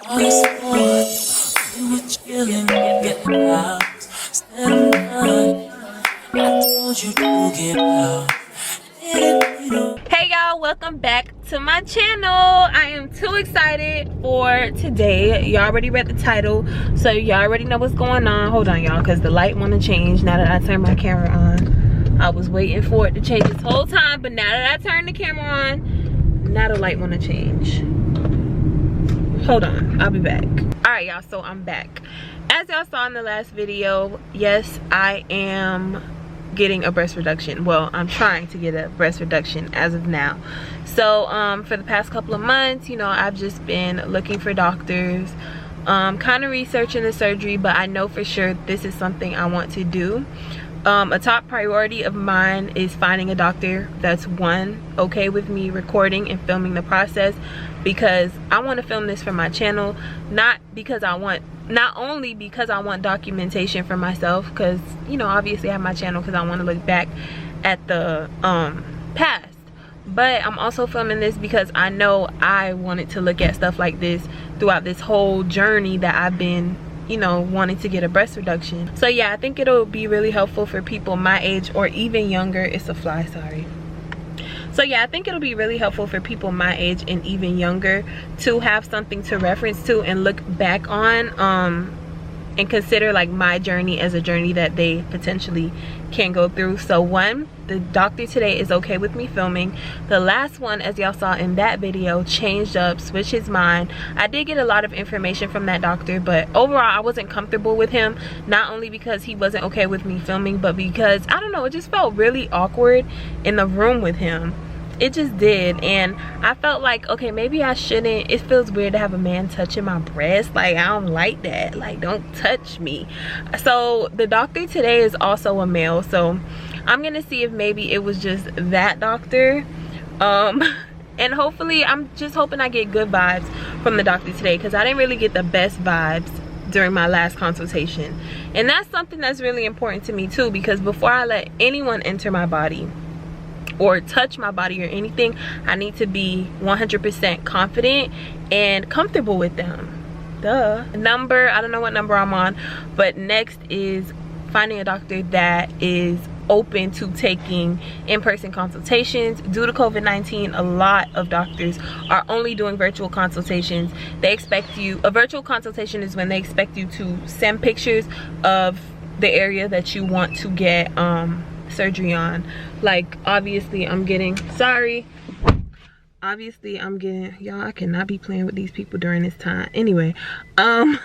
Hey y'all, welcome back to my channel. I am too excited for today. You already read the title, so you already know what's going on. Hold on y'all, because the light want to change now that I turned my camera on. I was waiting for it to change this whole time, but now that I turned the camera on, now the light want to change. Hold on, I'll be back. All right y'all, so I'm back. As y'all saw in the last video, yes, I am getting a breast reduction. Well, I'm trying to get a breast reduction as of now. So for the past couple of months, you know, I've just been looking for doctors, kind of researching the surgery, but I know for sure this is something I want to do. A top priority of mine is finding a doctor that's okay with me recording and filming the process, because I want to film this for my channel, not only because I want documentation for myself, because you know, obviously I have my channel because I want to look back at the past, but I'm also filming this because I know I wanted to look at stuff like this throughout this whole journey that I've been, you know, wanting to get a breast reduction. So yeah, I think it'll be really helpful for people my age or even younger. It's a fly, sorry. So yeah, I think it'll be really helpful for people my age and even younger to have something to reference to and look back on, and consider like my journey as a journey that they potentially can go through. So one, the doctor today is okay with me filming. The last one, as y'all saw in that video, changed up, switched his mind. I did get a lot of information from that doctor, but overall I wasn't comfortable with him, not only because he wasn't okay with me filming, but because, I don't know, it just felt really awkward in the room with him. It just did, and I felt like, okay, maybe I shouldn't. It feels weird to have a man touching my breast. Like, I don't like that. Like, don't touch me. So the doctor today is also a male, so I'm gonna see if maybe it was just that doctor, and hopefully, I'm just hoping I get good vibes from the doctor today, because I didn't really get the best vibes during my last consultation. And that's something that's really important to me too, because before I let anyone enter my body or touch my body or anything, I need to be 100% confident and comfortable with them. Duh. Number, I don't know what number I'm on, but next is finding a doctor that is open to taking in-person consultations. Due to COVID-19, a lot of doctors are only doing virtual consultations. They expect you, a virtual consultation is when they expect you to send pictures of the area that you want to get surgery on. Like, obviously I'm getting, y'all, I cannot be playing with these people during this time. Anyway, I'm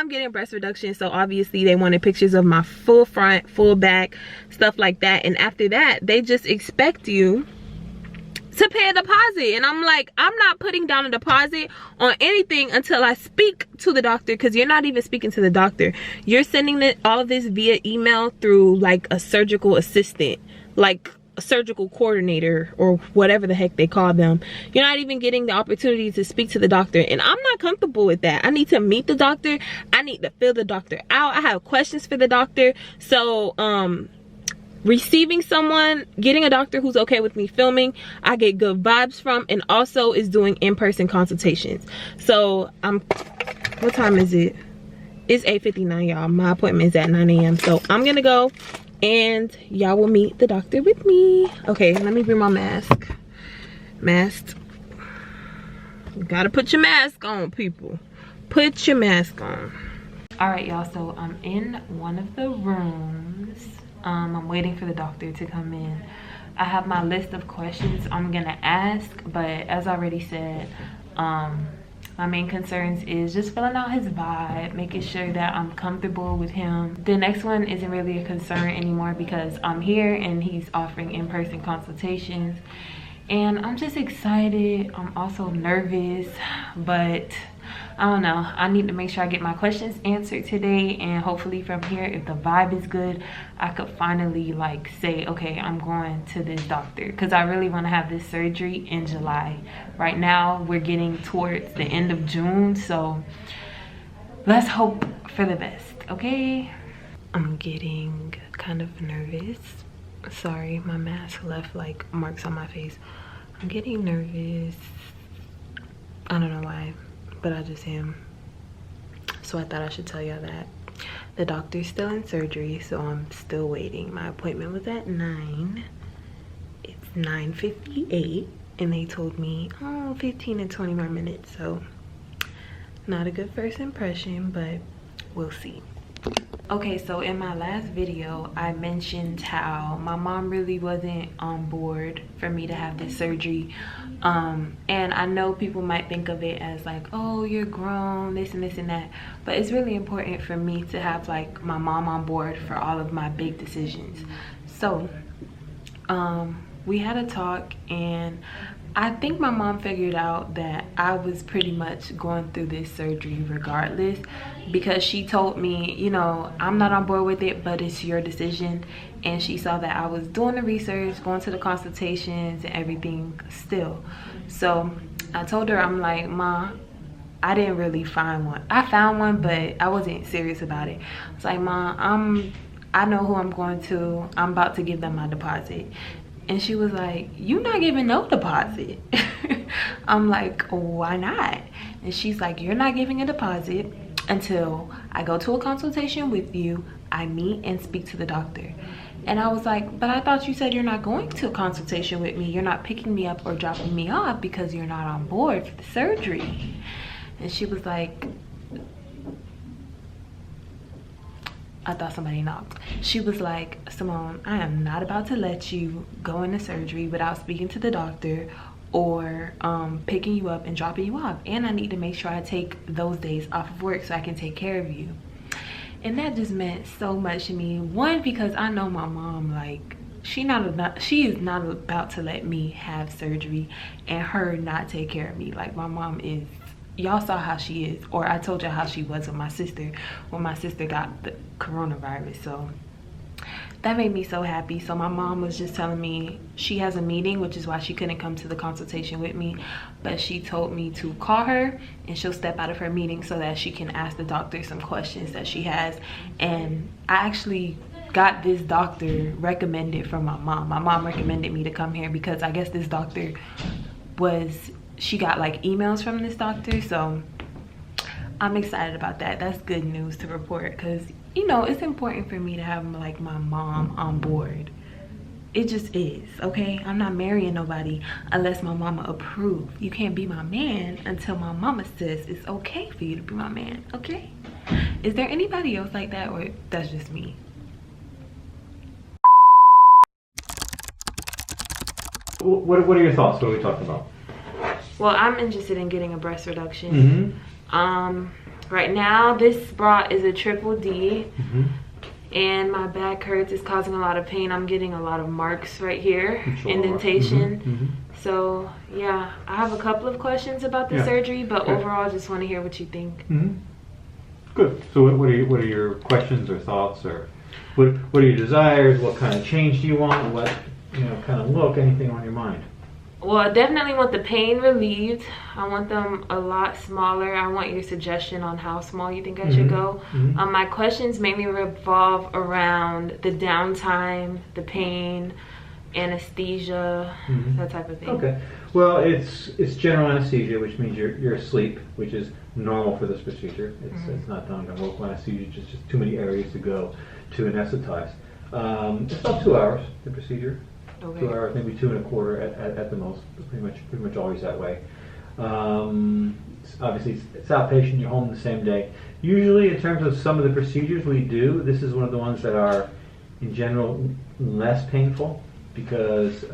getting breast reduction, so obviously they wanted pictures of my full front, full back, stuff like that. And after that, they just expect you to pay a deposit, and I'm like, I'm not putting down a deposit on anything until I speak to the doctor, because you're not even speaking to the doctor. You're sending all of this via email through like a surgical assistant, like a surgical coordinator or whatever the heck they call them. You're not even getting the opportunity to speak to the doctor, and I'm not comfortable with that. I need to meet the doctor. I need to fill the doctor out. I have questions for the doctor. So receiving someone, getting a doctor who's okay with me filming, I get good vibes from, and also is doing in-person consultations. So what time is it? It's 8:59, y'all. My appointment is at 9 a.m. So I'm gonna go, and y'all will meet the doctor with me. Okay, let me bring my mask. You gotta put your mask on, people. Put your mask on. All right, y'all, so I'm in one of the rooms. I'm waiting for the doctor to come in. I have my list of questions I'm gonna ask, but as I already said, my main concerns is just filling out his vibe, making sure that I'm comfortable with him. The next one isn't really a concern anymore because I'm here and he's offering in-person consultations, and I'm just excited. I'm also nervous, but I don't know. I need to make sure I get my questions answered today, and hopefully from here, if the vibe is good, I could finally like say, okay, I'm going to this doctor, because I really want to have this surgery in July. Right now we're getting towards the end of June, so let's hope for the best. Okay, I'm getting kind of nervous. Sorry, my mask left like marks on my face. I'm getting nervous. I don't know why, but I just am. So I thought I should tell y'all that. The doctor's still in surgery, so I'm still waiting. My appointment was at 9. It's 9:58, and they told me, oh, 15 and 20 more minutes. So not a good first impression, but we'll see. Okay, so in my last video, I mentioned how my mom really wasn't on board for me to have this surgery. And I know people might think of it as like, oh, you're grown, this and this and that. But it's really important for me to have like my mom on board for all of my big decisions. So we had a talk, and I think my mom figured out that I was pretty much going through this surgery regardless, because she told me, you know, I'm not on board with it, but it's your decision. And she saw that I was doing the research, going to the consultations and everything still. So I told her, I'm like, Ma, I didn't really find one. I found one, but I wasn't serious about it. I was like, Ma, I know who I'm going to. I'm about to give them my deposit. And she was like, you not giving no deposit. I'm like, why not? And she's like, you're not giving a deposit until I go to a consultation with you, I meet and speak to the doctor. And I was like, but I thought you said you're not going to a consultation with me. You're not picking me up or dropping me off because you're not on board for the surgery. And she was like, I thought somebody knocked. She was like, Simone, I am not about to let you go into surgery without speaking to the doctor or picking you up and dropping you off. And I need to make sure I take those days off of work so I can take care of you. And that just meant so much to me. One, because I know my mom, like, she is not about to let me have surgery and her not take care of me. Like, my mom is, y'all saw how she is, or I told y'all how she was with my sister when my sister got the coronavirus. So that made me so happy. So my mom was just telling me she has a meeting, which is why she couldn't come to the consultation with me, but she told me to call her and she'll step out of her meeting so that she can ask the doctor some questions that she has. And I actually got this doctor recommended from my mom. My mom recommended me to come here because I guess this doctor she got like emails from this doctor. So I'm excited about that. That's good news to report, because you know, it's important for me to have like my mom on board. It just is, okay? I'm not marrying nobody unless my mama approves. You can't be my man until my mama says it's okay for you to be my man, okay? Is there anybody else like that, or that's just me? What are your thoughts? What are we talking about? Well, I'm interested in getting a breast reduction. Right now, this bra is a triple D, and my back hurts. It's causing a lot of pain. I'm getting a lot of marks right here, indentation. So yeah, I have a couple of questions about the surgery, but overall, I just want to hear what you think. Good. So what are your questions or thoughts, or what are your desires? What kind of change do you want? What kind of look? Anything on your mind? Well, I definitely want the pain relieved. I want them a lot smaller. I want your suggestion on how small you think I should go. My questions mainly revolve around the downtime, the pain, anesthesia, that type of thing. Okay. Well, it's general anesthesia, which means you're asleep, which is normal for this procedure. It's not done under local anesthesia. It's just too many areas to go to anesthetize. It's about 2 hours, the procedure. Okay. 2 hours, maybe 2 1/4 at the most. Pretty much always that way. Obviously, it's outpatient. You're home the same day. Usually, in terms of some of the procedures we do, this is one of the ones that are, in general, less painful because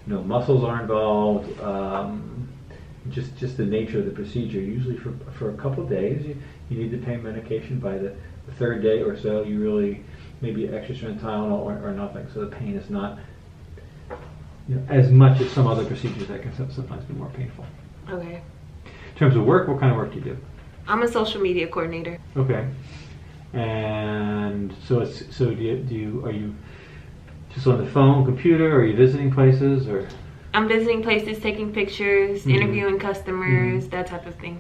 no muscles are involved. Just the nature of the procedure. Usually, for a couple of days, you need the pain medication. By the 3rd day or so, you really maybe extra strength Tylenol or nothing. So the pain is not as much as some other procedures that can sometimes be more painful. Okay. In terms of work, what kind of work do you do? I'm a social media coordinator. Okay. And so are you just on the phone, computer, or are you visiting places, or? I'm visiting places, taking pictures, interviewing customers, that type of thing.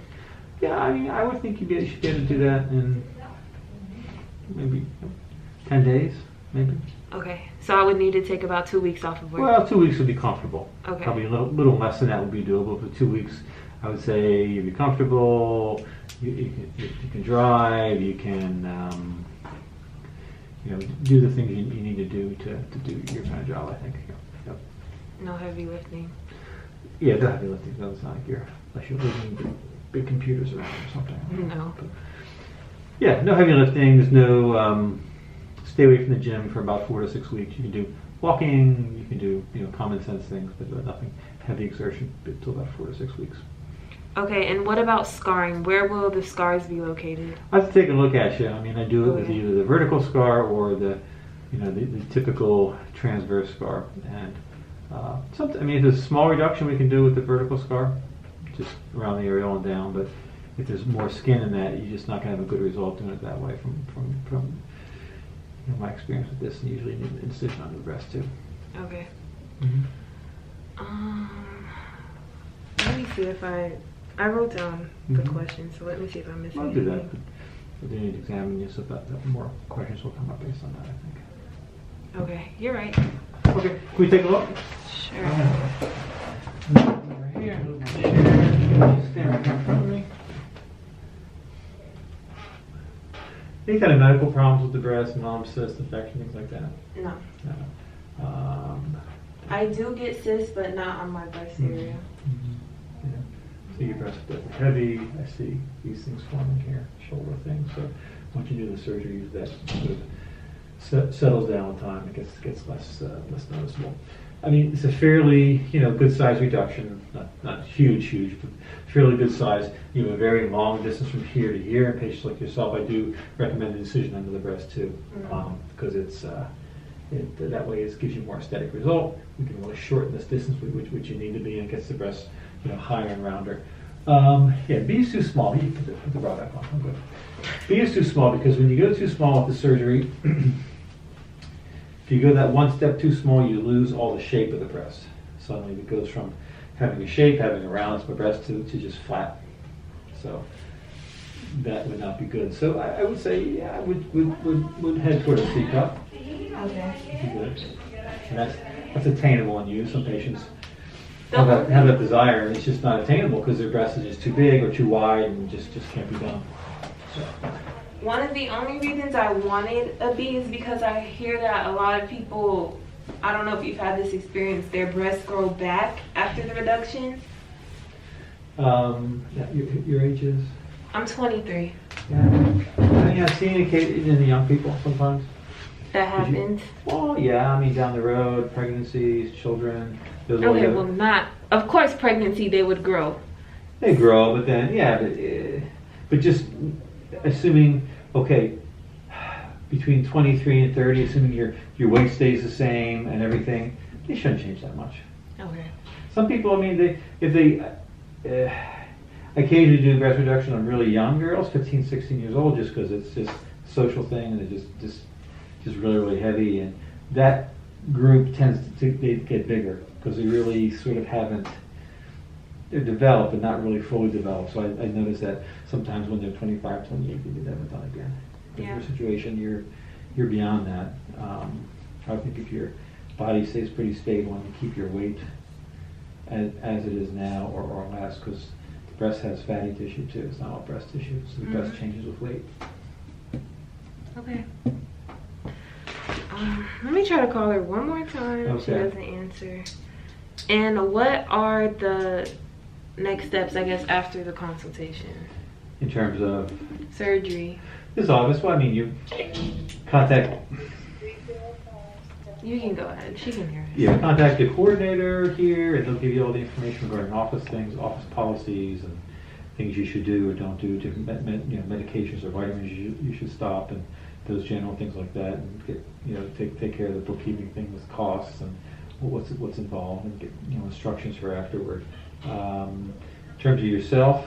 Yeah, I mean, I would think you should be able to do that in maybe 10 days, maybe. Okay, so I would need to take about 2 weeks off of work. Well, 2 weeks would be comfortable. Okay. Probably a little less than that would be doable, but 2 weeks. I would say you'd be comfortable, you can drive, you can do the things you need to do to do your kind of job, I think. Yep. No heavy lifting. Yeah, the heavy lifting doesn't sound like unless you're lifting big computers around or something. No. But, yeah, no heavy lifting. There's no stay away from the gym for about 4 to 6 weeks. You can do walking, you can do common sense things, but nothing heavy exertion until about 4 to 6 weeks. Okay, and what about scarring? Where will the scars be located? I have to take a look at you. I mean, I do it with either the vertical scar or the typical transverse scar. And if there's a small reduction, we can do with the vertical scar, just around the areola and down. But if there's more skin in that, you're just not going to have a good result doing it that way. From my experience with this, and usually need an incision on the breast too. Okay. Mm-hmm. Let me see if I wrote down the questions, so let me see if I'm missing anything. I'll do that. But they need to examine you, so that more questions will come up based on that, I think. Okay, you're right. Okay, can we take a look? Sure. Over here, move my chair. Stand right in front of me. Any kind of medical problems with the breast, mom, cyst, infection, things like that? No. No. I do get cysts, but not on my breast area. Yeah. So your breast is heavy. I see these things forming here, shoulder things. So once you do the surgery, that sort of settles down with time. It gets less noticeable. I mean, it's a fairly good size reduction, not huge, but fairly good size. You have a very long distance from here to here. In patients like yourself, I do recommend the incision under the breast too, because it's that way it gives you a more aesthetic result. We can really shorten this distance, which you need to be, and it gets the breast higher and rounder. B is too small. You put the bra back on. I'm good. B is too small because when you go too small with the surgery. If you go that one step too small, you lose all the shape of the breast. Suddenly it goes from having a shape, having a round breast to just flat. So that would not be good. So I would say, yeah, I would head toward a C cup. Okay. And that's attainable in you. Some patients have that desire, and it's just not attainable because their breast is just too big or too wide and just can't be done. So. One of the only reasons I wanted a B is because I hear that a lot of people, I don't know if you've had this experience, their breasts grow back after the reduction. Your age is? I'm 23. Yeah. I've seen it in the young people sometimes. That happens? Well, yeah, I mean down the road, pregnancies, children. Okay, well not, of course pregnancy they would grow. They grow, but then, but just assuming, okay, between 23 and 30, assuming your weight stays the same and everything, they shouldn't change that much. Okay. Some people, I mean, if they occasionally do breast reduction on really young girls, 15, 16 years old, just because it's just a social thing and it's just really, really heavy, and that group tends to get bigger because they really sort of they're developed but not really fully developed. So I noticed that sometimes when they're 25, 28, they get that done again. In your situation, you're beyond that. I think if your body stays pretty stable and you keep your weight as it is now or less, because the breast has fatty tissue too. It's not all breast tissue, so the breast changes with weight. Okay. Let me try to call her one more time. Okay. She doesn't answer. And what are the next steps, I guess, after the consultation? In terms of? Surgery. This office, well, I mean, you contact. You can go ahead. She can hear us. Yeah, contact the coordinator here, and they'll give you all the information regarding office things, office policies, and things you should do or don't do, different medications or vitamins you should stop, and those general things like that, and get take care of the bookkeeping thing with costs and what's involved, and get instructions for afterward. In terms of yourself,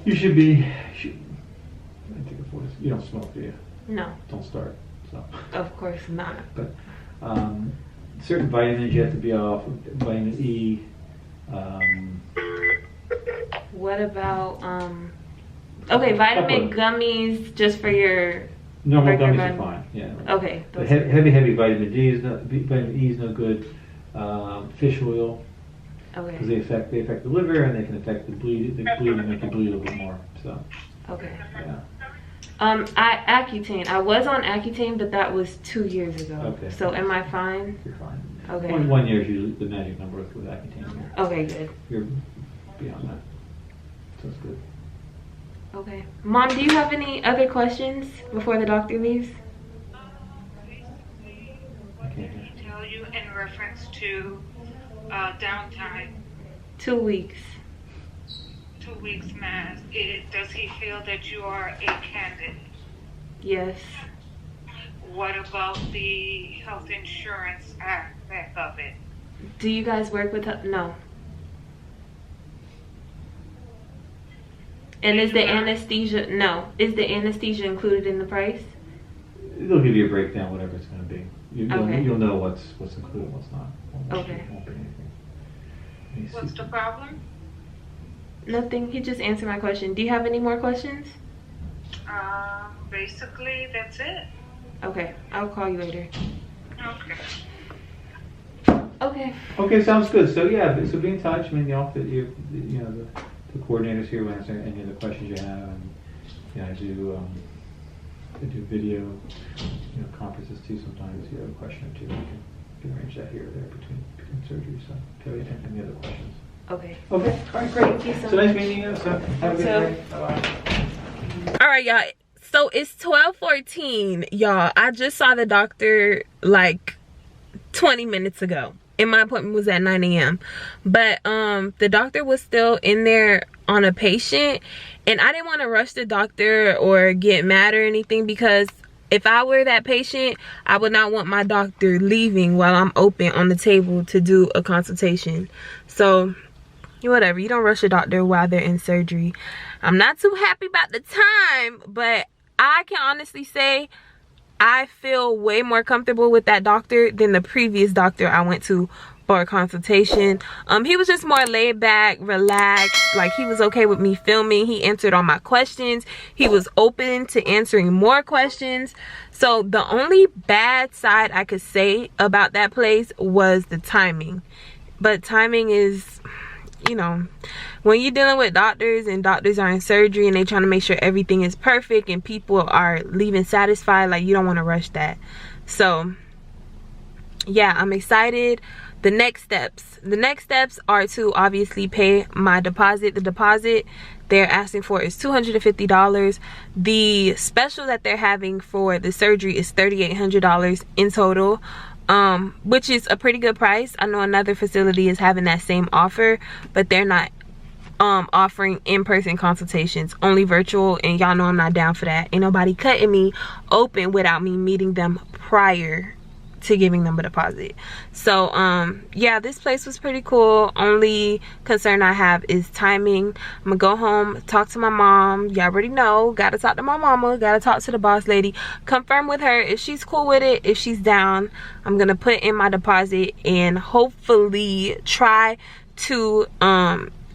you should be. You don't smoke, do you? No. Don't start. So. Of course not. But certain vitamins you have to be off. Vitamin E. What about okay, vitamin gummies just for your normal gummies are fine. Yeah. Okay. But heavy vitamin D is vitamin E is no good. Fish oil. Okay. Because they affect the liver, and they can affect the bleeding, make you bleed a little bit more. So. Okay. Yeah. Accutane. I was on Accutane, but that was 2 years ago. Okay. So am I fine? You're fine. Okay. 1 year is usually the magic number with Accutane. Okay, good. You're beyond that. So it's good. Okay. Mom, do you have any other questions before the doctor leaves? I can't hear. Did he tell you in reference to downtime? 2 weeks. 2 weeks mass. Does he feel that you are a candidate? Yes. What about the health insurance aspect of it? Do you guys work with no? And is the anesthesia Is the anesthesia included in the price? They'll give you a breakdown, whatever it's going to be. Okay. You'll know what's included, what's not. Okay. Won't be anything. What's the problem? Nothing. He just answered my question. Do you have any more questions? Basically, that's it. Okay. I'll call you later. Okay. Okay. Okay, sounds good. So yeah, so be in touch. I mean, the coordinators here will answer any of the questions you have, and I do video, conferences too. Sometimes if you have a question or two, we can arrange that here or there between surgery. So if you have any other questions. Okay. Okay. All right, great. Thank you so So much. nice meeting you. So have a good day. Bye-bye. All right, y'all. So it's 12:14, y'all. I just saw the doctor like 20 minutes ago. And my appointment was at 9 a.m. But the doctor was still in there on a patient. And I didn't want to rush the doctor or get mad or anything, because if I were that patient, I would not want my doctor leaving while I'm open on the table to do a consultation. So whatever, you don't rush a doctor while they're in surgery. I'm not too happy about the time, but I can honestly say I feel way more comfortable with that doctor than the previous doctor I went to for a consultation. He was just more laid back, relaxed. Like, he was okay with me filming. He answered all my questions. He was open to answering more questions. So the only bad side I could say about that place was the timing. But timing is, when you're dealing with doctors and doctors are in surgery and they trying to make sure everything is perfect and people are leaving satisfied, like, you don't want to rush that. So yeah, I'm excited. The next steps are to obviously pay my deposit. The deposit they're asking for is $250. The special that they're having for the surgery is $3,800 in total, which is a pretty good price. I know another facility is having that same offer, but they're not offering in-person consultations, only virtual, and y'all know I'm not down for that. Ain't nobody cutting me open without me meeting them prior to giving them a deposit. So yeah, this place was pretty cool. Only concern I have is timing. I'm gonna go home, talk to my mom. Y'all already know, gotta talk to my mama, gotta talk to the boss lady, confirm with her if she's cool with it. If she's down, I'm gonna put in my deposit and hopefully try to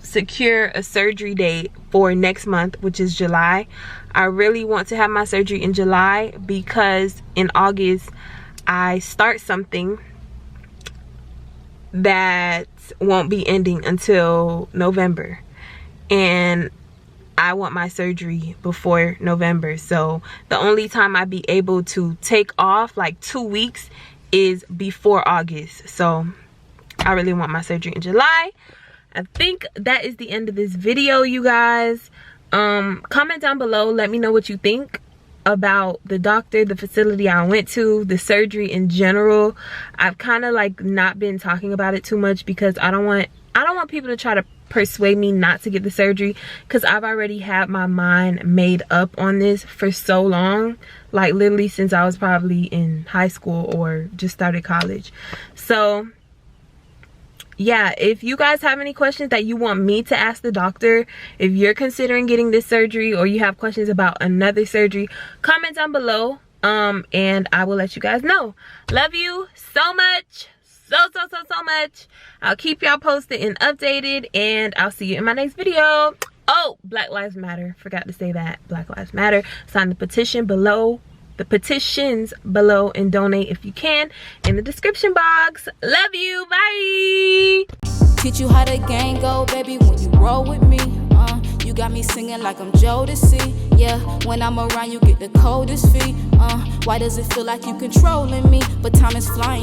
secure a surgery date for next month, which is July. I really want to have my surgery in July because in August I start something that won't be ending until November, and I want my surgery before November. So the only time I'd be able to take off like 2 weeks is before August. So I really want my surgery in July. I think that is the end of this video, you guys. Comment down below, let me know what you think about the doctor, the facility I went to, the surgery in general. I've kind of like not been talking about it too much because I don't want people to try to persuade me not to get the surgery, because I've already had my mind made up on this for so long, like literally since I was probably in high school or just started college. So yeah, if you guys have any questions that you want me to ask the doctor, if you're considering getting this surgery or you have questions about another surgery, comment down below, and I will let you guys know. Love you so much, so much. I'll keep y'all posted and updated, and I'll see you in my next video. Oh, Black Lives Matter, forgot to say that. Black Lives Matter. Sign the petition below, the petitions below, and donate if you can in the description box. Love you, bye. Teach you how the game go, baby, when you roll with me. You got me singing like I'm Jodeci. Yeah, when I'm around you get the coldest feet. Why does it feel like you controlling me? But time is flying.